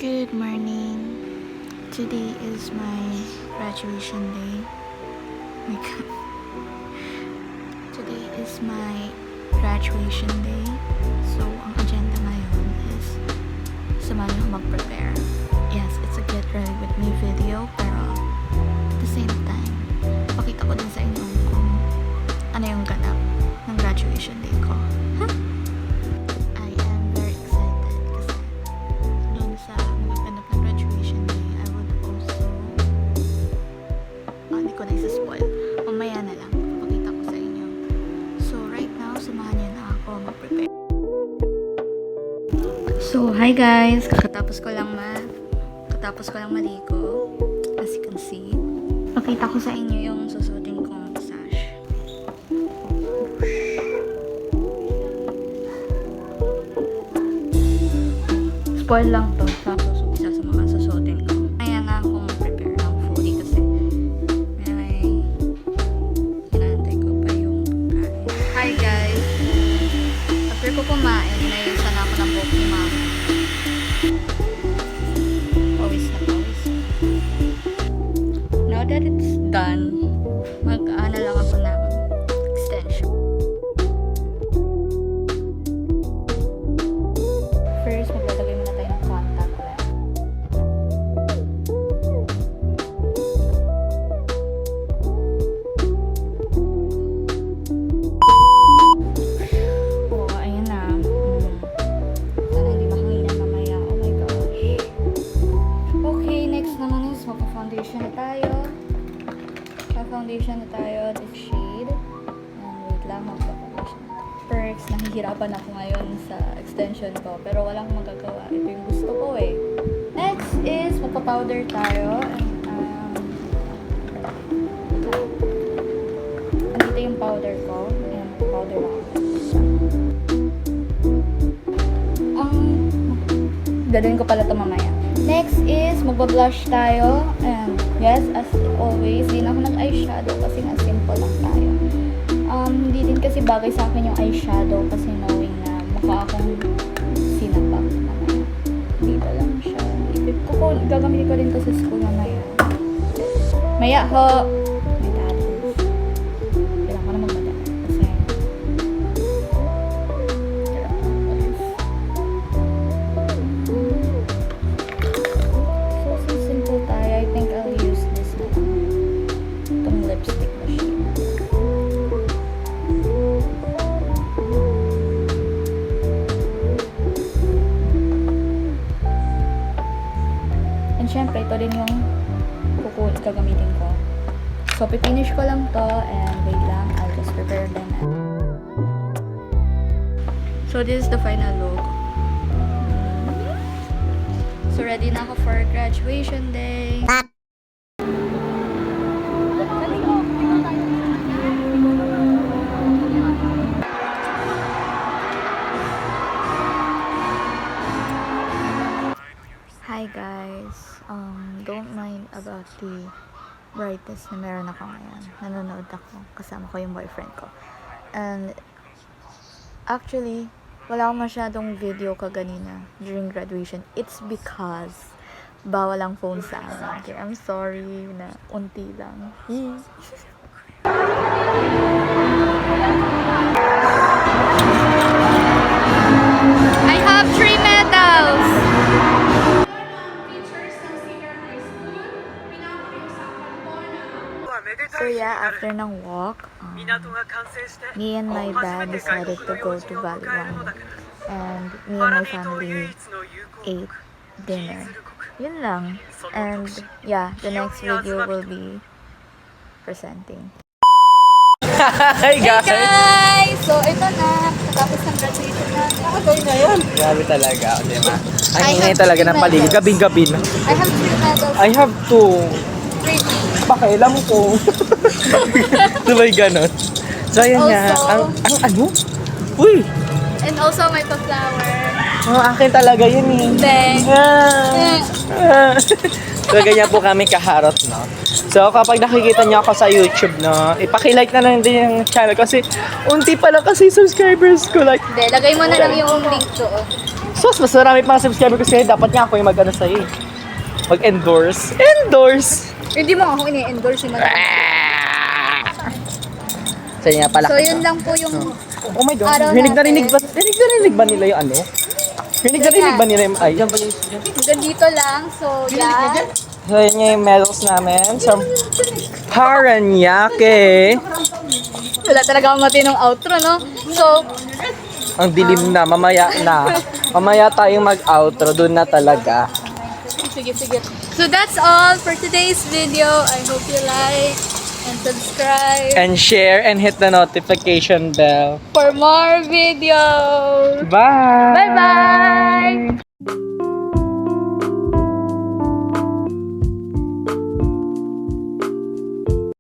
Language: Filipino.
Good morning. Today is my graduation day. My God. Today is my graduation day. So, ang agenda ngayon is samahan niyo ako mag-prepare. Yes, it's a get ready with me video, pero at the same time, pakita ko din sa inyo kung ano yung ganap ng graduation day ko. Huh? I am very excited kasi doon sa magaganap na graduation day, I would also hindi ko na isa-spoil. Mamaya na lang, papakita ko sa inyo. So, right now, samahan niyo na ako mag-prepare. So, hi guys! Katapos ko lang maligo. As you can see. Pakita ko sa inyo yung susutin kong sash. Spoil lang to sa isa sa mga susutin ko. Kaya nga akong prepare ng fully kasi may hinahantay ko pa yung pagkain. Hi guys! After ko kumain, naisan ako ng buhok ni mama. Pawis na pawis. Now that it's done, mag-ano lang ako ng extension. First, maglalagay muna tayo ng contact lens. Oh, ayan na. Sana hindi mahanginan mamaya. Oh my gosh. Okay, next naman is magpa-foundation na tayo. Foundation na tayo. This shade. And wait lang, magpa-foundation na tayo. Perks, nahihirapan ako ngayon sa extension ko. Pero walang magagawa. Ito yung gusto ko eh. Next is magpa-powder tayo. And, andito yung powder ko. Ayan, powder lang ako. Gagawin ko pala ito mamaya. Next is magba-blush tayo. And yes, as always, din ako nag-eyeshadow kasi nga simple lang tayo. Hindi din kasi bagay sa akin yung eyeshadow kasi knowing na mukha akong sinapak mamaya. Dito lang siya. Gagamitin ko rin to sa school mamaya. Maya ho! May tattoo. Kailangan ko na magmadaan kasi I think I'll use this itong lipstick machine. And syempre, ito din yung gagamitin ko. So, pipinish ko lang to and wait lang, I'll just prepare them. So, this is the final look. So, ready na ako for graduation day. Hi guys. Don't mind about the brightness na meron ako ngayon. Nanonood ako. Kasama ko yung boyfriend ko. And actually, wala akong masyadong video kaganina during graduation. It's because bawal ang phone sa amin. Okay, I'm sorry na unti lang. I have 3 medals! So yeah, after ng walk, me and my dad decided to go to Valley One. And me and my family ate dinner. Yun lang. And yeah, the next video will be presenting. Hi guys! Hey guys! So ito na, tapos ng graduation natin. Nakagay na yun. Grabe talaga, di ba? Ang I ingay have talaga ng 3 paligid. medals. Gabing-gabi na. I have 3 medals. I have 2. 3. Pakialam ko. Sabay ganon. So ayan nga. Also- Ang ano? Uy! And also my pa-flower. Akin talaga yun eh. Then, So ganyan po kami kaharot, no? So kapag nakikita niyo ako sa YouTube, no, ipakilike na lang din yung channel kasi unti pa lang kasi subscribers ko, like. hindi, lagay mo na lang yung link doon. Sus, mas marami pang subscriber ko sa'yo. Dapat nga ako yung mag-ano sa'yo eh. Mag-endorse. Endorse! Hindi mo ako ini-endorse yung Sa niya pala. So, yun lang po yung Oh my God. araw Rinig na natin. rinig ba nila yung ano? Rinig na rinig ba nila yung ay? hanggang dito lang. So, yan. So, yun nga yung medals namin. So, Paranaque. Wala talaga akong matinong outro, no? So, Ang dilim na, mamaya na. Mamaya tayong mag-outro, doon na talaga. sige. So, that's all for today's video. I hope you like and subscribe And share and hit the notification bell. for more videos. Bye! Bye-bye!